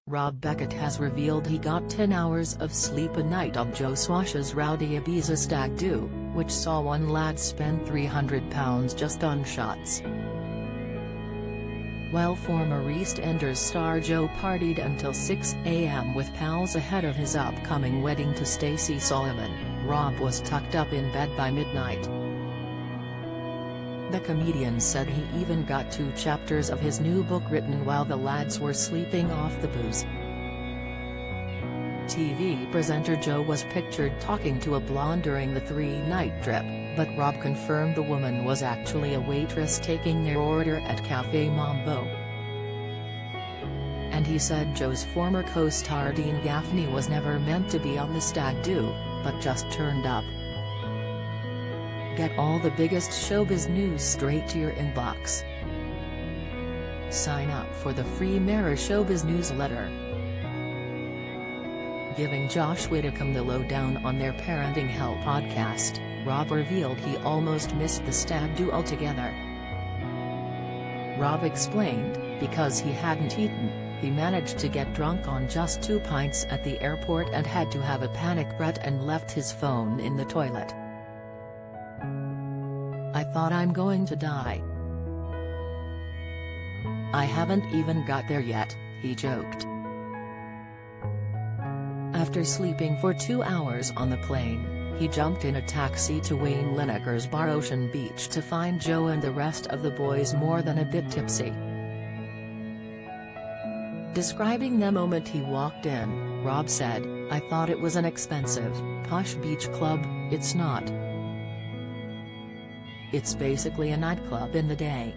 Rob Beckett has revealed he got 10 hours of sleep a night on Joe Swash's rowdy Ibiza stag do, which saw one lad spend £300 just on shots. While former EastEnders star Joe partied until 6 a.m. with pals ahead of his upcoming wedding to Stacey Solomon, Rob was tucked up in bed by midnight. The comedian said he even got 2 chapters of his new book written while the lads were sleeping off the booze. TV presenter Joe was pictured talking to a blonde during the 3-night trip, but Rob confirmed the woman was actually a waitress taking their order at Café Mambo. And he said Joe's former co-star Dean Gaffney was never meant to be on the stag do, but just turned up. Get all the biggest showbiz news straight to your inbox. Sign up for the free Mirror Showbiz newsletter. Giving Josh Widdicombe the lowdown on their Parenting Hell podcast, Rob revealed he almost missed the stag do altogether. Rob explained, because he hadn't eaten, he managed to get drunk on just 2 pints at the airport and had to have a panic breath and left his phone in the toilet. I thought I'm going to die. I haven't even got there yet, he joked. After sleeping for 2 hours on the plane, he jumped in a taxi to Wayne Lineker's bar Ocean Beach to find Joe and the rest of the boys more than a bit tipsy. Describing the moment he walked in, Rob said, I thought it was an expensive, posh beach club. It's not. It's basically a nightclub in the day.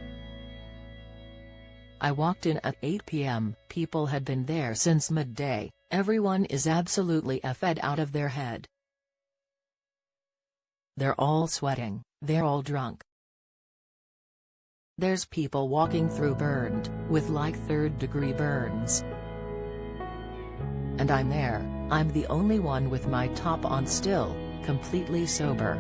I walked in at 8 p.m, people had been there since midday, everyone is absolutely effed out of their head. They're all sweating, they're all drunk. There's people walking through burned, with like 3rd-degree burns. And I'm there, I'm the only one with my top on still, completely sober.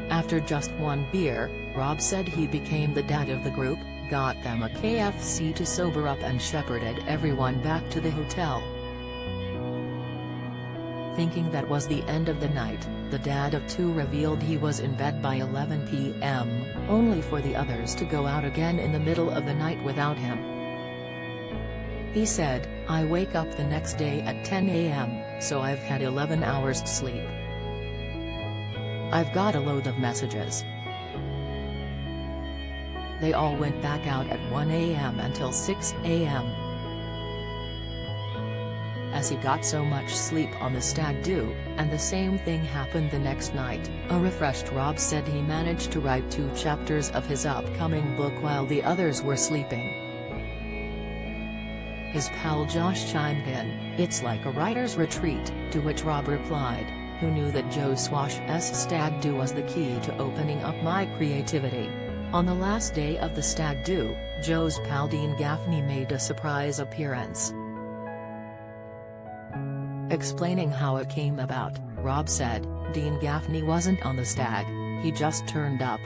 After just 1 beer, Rob said he became the dad of the group, got them a KFC to sober up and shepherded everyone back to the hotel. Thinking that was the end of the night, the dad of 2 revealed he was in bed by 11 p.m, only for the others to go out again in the middle of the night without him. He said, I wake up the next day at 10 a.m, so I've had 11 hours sleep. I've got a load of messages. They all went back out at 1 a.m. until 6 a.m. As he got so much sleep on the stag do, and the same thing happened the next night, a refreshed Rob said he managed to write 2 chapters of his upcoming book while the others were sleeping. His pal Josh chimed in, it's like a writer's retreat, to which Rob replied, who knew that Joe Swash's stag do was the key to opening up my creativity. On the last day of the stag do, Joe's pal Dean Gaffney made a surprise appearance. Explaining how it came about, Rob said, Dean Gaffney wasn't on the stag, he just turned up.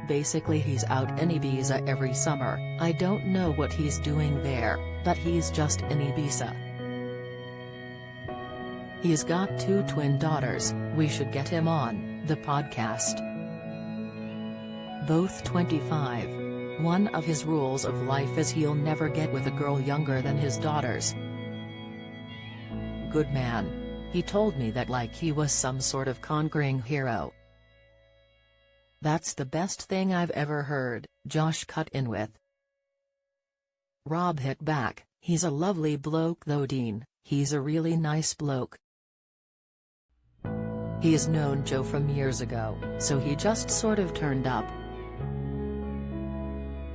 Basically he's out in Ibiza every summer, I don't know what he's doing there, but he's just in Ibiza. He's got 2 twin daughters, we should get him on the podcast. Both 25. One of his rules of life is he'll never get with a girl younger than his daughters. Good man. He told me that like he was some sort of conquering hero. That's the best thing I've ever heard, Josh cut in with. Rob hit back, he's a lovely bloke though Dean, he's a really nice bloke. He's known Joe from years ago, so he just sort of turned up.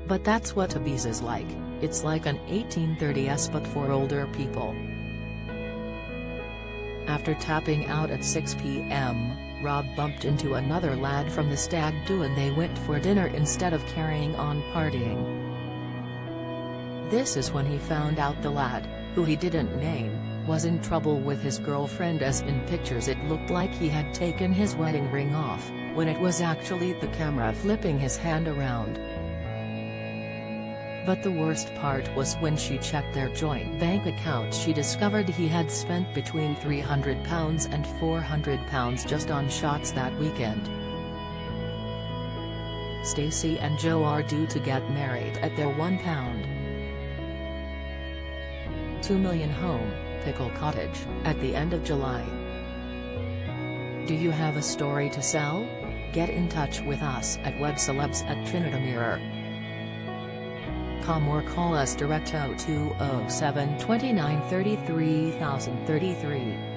But that's what Ibiza's like, it's like an 1830s but for older people. After tapping out at 6 p.m, Rob bumped into another lad from the stag do and they went for dinner instead of carrying on partying. This is when he found out the lad, who he didn't name, was in trouble with his girlfriend as in pictures it looked like he had taken his wedding ring off, when it was actually the camera flipping his hand around. But the worst part was when she checked their joint bank account, she discovered he had spent between £300 and £400 just on shots that weekend. Stacey and Joe are due to get married at their £1.2 million home, Pickle Cottage, at the end of July. Do you have a story to sell? Get in touch with us at webcelebs@trinitamirror.com or call us direct 0207 29 33 033.